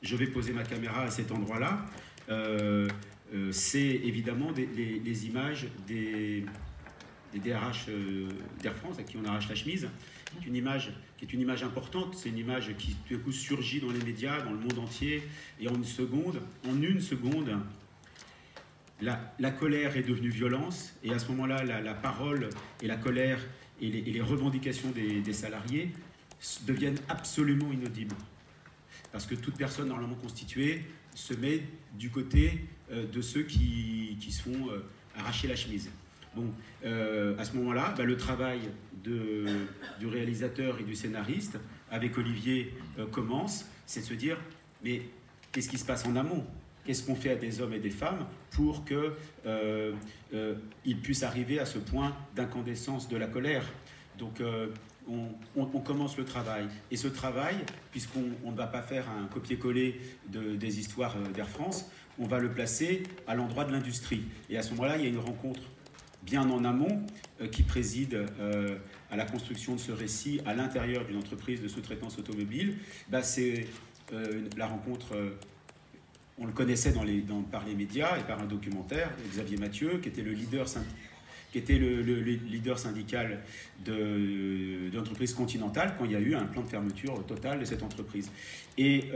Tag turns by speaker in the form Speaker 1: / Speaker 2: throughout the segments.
Speaker 1: je vais poser ma caméra à cet endroit-là, c'est évidemment les images des DRH d'Air France, à qui on arrache la chemise, qui est une image importante. C'est une image qui tout à coup surgit dans les médias, dans le monde entier, et en une seconde, la colère est devenue violence, et à ce moment-là, la parole et la colère et les revendications des salariés deviennent absolument inaudibles. Parce que toute personne normalement constituée se met du côté de ceux qui se font arracher la chemise. Bon, à ce moment-là, le travail du réalisateur et du scénariste, avec Olivier, commence, c'est de se dire, mais qu'est-ce qui se passe en amont ? Qu'est-ce qu'on fait à des hommes et des femmes pour qu'ils puissent arriver à ce point d'incandescence de la colère ? Donc, on commence le travail. Et ce travail, puisqu'on ne va pas faire un copier-coller des histoires d'Air France, on va le placer à l'endroit de l'industrie. Et à ce moment-là, il y a une rencontre bien en amont qui préside à la construction de ce récit à l'intérieur d'une entreprise de sous-traitance automobile. C'est la rencontre... on le connaissait par les médias et par un documentaire, Xavier Mathieu, qui était le leader syndical de l'entreprise Continentale quand il y a eu un plan de fermeture totale de cette entreprise. Et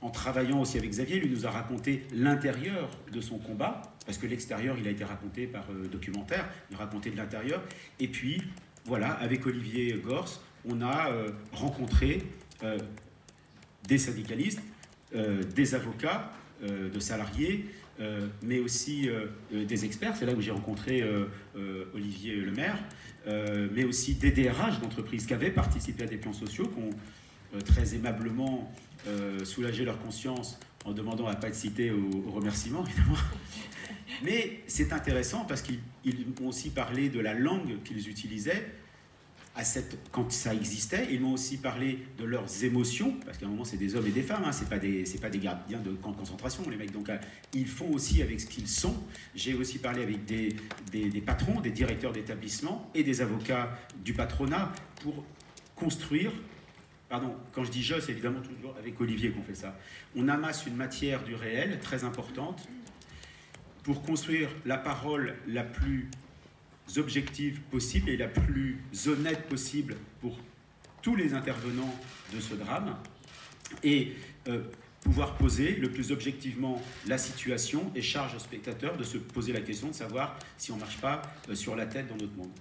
Speaker 1: en travaillant aussi avec Xavier, lui nous a raconté l'intérieur de son combat, parce que l'extérieur, il a été raconté par documentaire, il racontait de l'intérieur. Et puis, voilà, avec Olivier Gors, on a rencontré des syndicalistes, des avocats, de salariés, mais aussi des experts. C'est là où j'ai rencontré Olivier Lemaire, mais aussi des DRH d'entreprises qui avaient participé à des plans sociaux, qui ont très aimablement soulagé leur conscience en demandant à ne pas être cités au remerciement, évidemment. Mais c'est intéressant parce qu'ils m'ont aussi parlé de la langue qu'ils utilisaient quand ça existait. Ils m'ont aussi parlé de leurs émotions, parce qu'à un moment c'est des hommes et des femmes, hein, c'est pas des gardiens de camp de concentration, les mecs. Donc ils font aussi avec ce qu'ils sont. J'ai aussi parlé avec des patrons, des directeurs d'établissement et des avocats du patronat pour construire. Pardon, quand je dis je, c'est évidemment toujours avec Olivier qu'on fait ça. On amasse une matière du réel très importante pour construire la parole la plus objective possible et la plus honnête possible pour tous les intervenants de ce drame, et pouvoir poser le plus objectivement la situation, et charge au spectateur de se poser la question de savoir si on ne marche pas sur la tête dans notre monde.